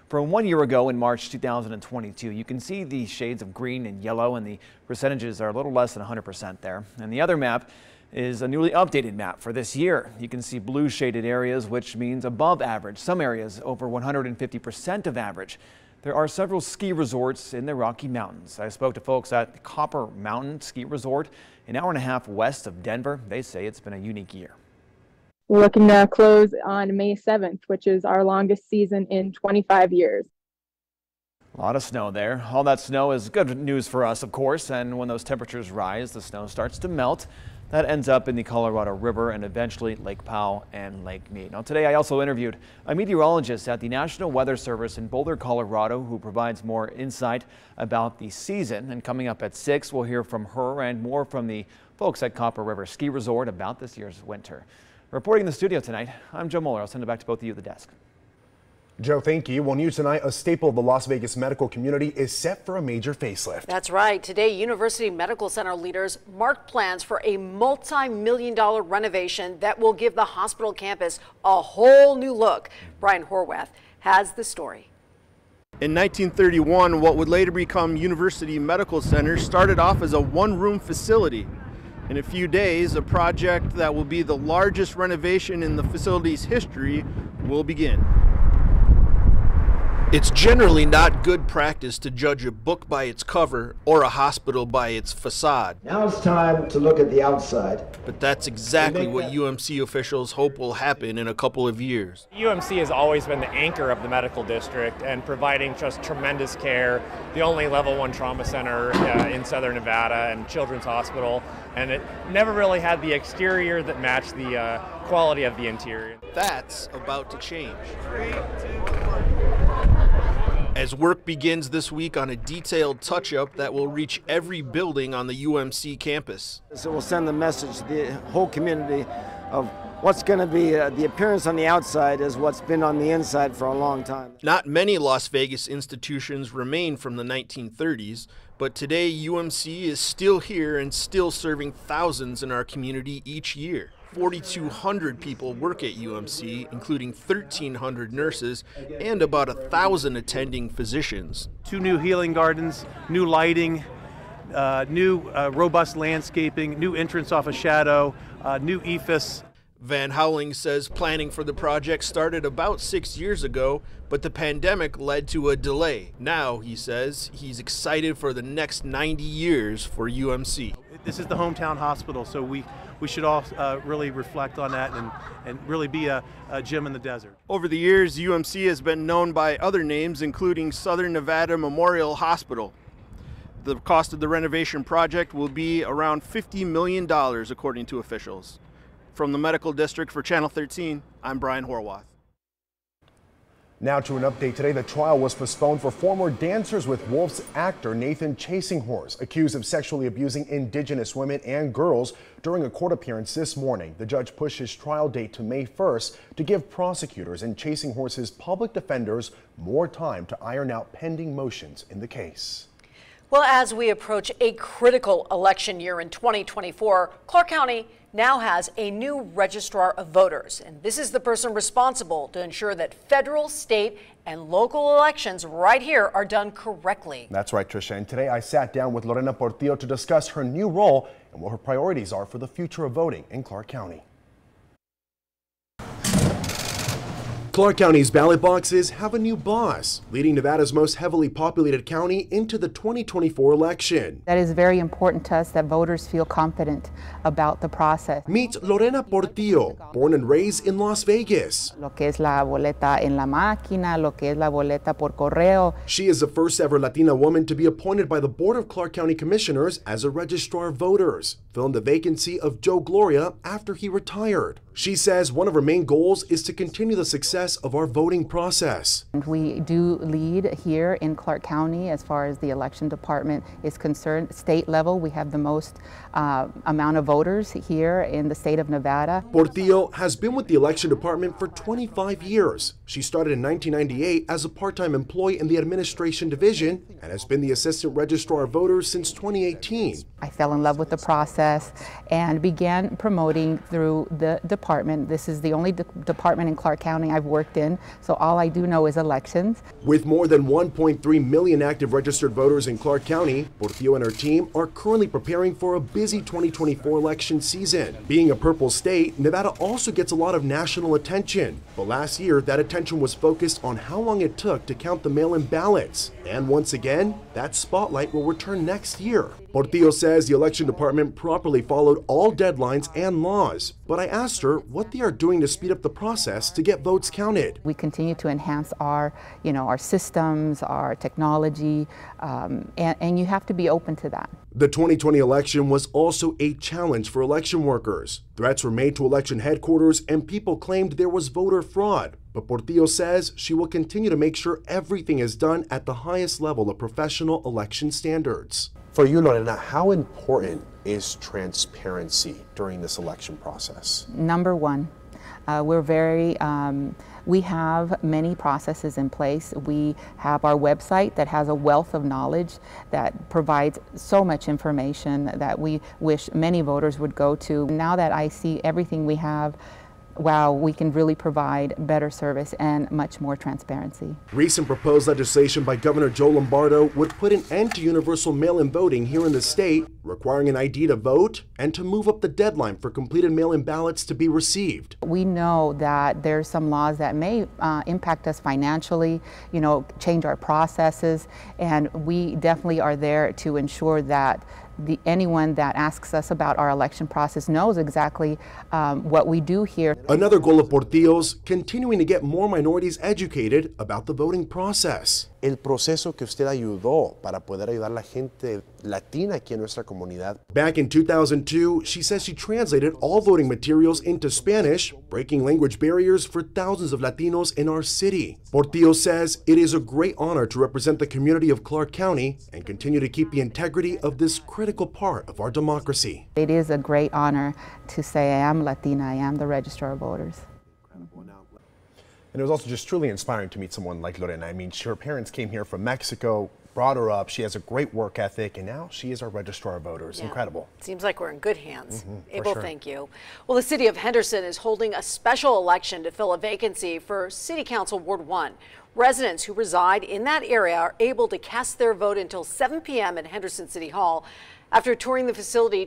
from 1 year ago in March 2022. You can see the shades of green and yellow, and the percentages are a little less than 100% there. And the other map is a newly updated map for this year. You can see blue shaded areas, which means above average. Some areas over 150% of average. There are several ski resorts in the Rocky Mountains. I spoke to folks at Copper Mountain Ski Resort, an hour and a half west of Denver. They say it's been a unique year. We're looking to close on May 7th, which is our longest season in 25 years. A lot of snow there. All that snow is good news for us, of course, and when those temperatures rise, the snow starts to melt. That ends up in the Colorado River and eventually Lake Powell and Lake Mead. Now today I also interviewed a meteorologist at the National Weather Service in Boulder, Colorado, who provides more insight about the season. And coming up at 6, we'll hear from her and more from the folks at Copper River Ski Resort about this year's winter. Reporting in the studio tonight, I'm Joe Mueller. I'll send it back to both of you at the desk. Joe, thank you. Well, news tonight, a staple of the Las Vegas medical community is set for a major facelift. That's right. Today, University Medical Center leaders marked plans for a multi-million-dollar renovation that will give the hospital campus a whole new look. Brian Horwath has the story. In 1931, what would later become University Medical Center started off as a one-room facility. In a few days, a project that will be the largest renovation in the facility's history will begin. It's generally not good practice to judge a book by its cover or a hospital by its facade. Now it's time to look at the outside. But that's exactly what UMC officials hope will happen in a couple of years. UMC has always been the anchor of the medical district and providing just tremendous care, the only level 1 trauma center in Southern Nevada and Children's Hospital, and it never really had the exterior that matched the quality of the interior. That's about to change. As work begins this week on a detailed touch-up that will reach every building on the UMC campus. So we'll send the message to the whole community of what's going to be the appearance on the outside is what's been on the inside for a long time. Not many Las Vegas institutions remain from the 1930s, but today UMC is still here and still serving thousands in our community each year. 4,200 people work at UMC, including 1,300 nurses and about 1,000 attending physicians. 2 new healing gardens, new lighting, new robust landscaping, new entrance off a shadow, new EFS. Van Houweling says planning for the project started about 6 years ago, but the pandemic led to a delay. Now, he says, he's excited for the next 90 years for UMC. This is the hometown hospital, so we should all really reflect on that and really be a gem in the desert. Over the years, UMC has been known by other names, including Southern Nevada Memorial Hospital. The cost of the renovation project will be around $50 million, according to officials. From the Medical District for Channel 13, I'm Brian Horwath. Now to an update today. The trial was postponed for former Dancers with Wolves actor Nathan Chasinghorse, accused of sexually abusing Indigenous women and girls during a court appearance this morning. The judge pushed his trial date to May 1st to give prosecutors and Chasinghorse's public defenders more time to iron out pending motions in the case. Well, as we approach a critical election year in 2024, Clark County now has a new Registrar of Voters, and this is the person responsible to ensure that federal, state, and local elections right here are done correctly. That's right, Tricia. And today I sat down with Lorena Portillo to discuss her new role and what her priorities are for the future of voting in Clark County. Clark County's ballot boxes have a new boss, leading Nevada's most heavily populated county into the 2024 election. That is very important to us, that voters feel confident about the process. Meet Lorena Portillo, born and raised in Las Vegas. Lo que es la boleta en la máquina, lo que es la boleta por correo. She is the first ever Latina woman to be appointed by the Board of Clark County Commissioners as a Registrar of Voters, filling the vacancy of Joe Gloria after he retired. She says one of her main goals is to continue the success of our voting process. We do lead here in Clark County as far as the election department is concerned. State level, we have the most amount of voters here in the state of Nevada. Portillo has been with the election department for 25 years. She started in 1998 as a part-time employee in the administration division and has been the assistant registrar of voters since 2018. I fell in love with the process. process and began promoting through the department. This is the only department in Clark County I've worked in, so all I do know is elections. With more than 1.3 million active registered voters in Clark County, Portillo and her team are currently preparing for a busy 2024 election season. Being a purple state, Nevada also gets a lot of national attention. But last year, that attention was focused on how long it took to count the mail-in ballots. And once again, that spotlight will return next year. Portillo says the election department properly followed all deadlines and laws. But I asked her what they are doing to speed up the process to get votes counted. We continue to enhance our systems, our technology, and you have to be open to that. The 2020 election was also a challenge for election workers. Threats were made to election headquarters and people claimed there was voter fraud. But Portillo says she will continue to make sure everything is done at the highest level of professional election standards. For you, Lorena, how important is transparency during this election process? Number one, we have many processes in place. We have our website that has a wealth of knowledge that provides so much information that we wish many voters would go to. Now that I see everything we have, wow, we can really provide better service and much more transparency. Recent proposed legislation by Governor Joe Lombardo would put an end to universal mail-in voting here in the state, requiring an ID to vote and to move up the deadline for completed mail-in ballots to be received. We know that there's some laws that may impact us financially, change our processes, and we definitely are there to ensure that anyone that asks us about our election process knows exactly what we do here. Another goal of Portillo's, continuing to get more minorities educated about the voting process. El proceso que usted ayudó para poder ayudar a la gente latina aquí en nuestra comunidad. Back in 2002, she says she translated all voting materials into Spanish, breaking language barriers for thousands of Latinos in our city. Portillo says it is a great honor to represent the community of Clark County and continue to keep the integrity of this critical part of our democracy. It is a great honor to say I am Latina, I am the Registrar of Voters. And it was also just truly inspiring to meet someone like Lorena. I mean, her parents came here from Mexico, brought her up. She has a great work ethic, and now she is our Registrar of Voters. Yeah. Incredible. Seems like we're in good hands. Abel, thank you. Well, the city of Henderson is holding a special election to fill a vacancy for City Council Ward 1. Residents who reside in that area are able to cast their vote until 7 p.m. at Henderson City Hall. After touring the facility,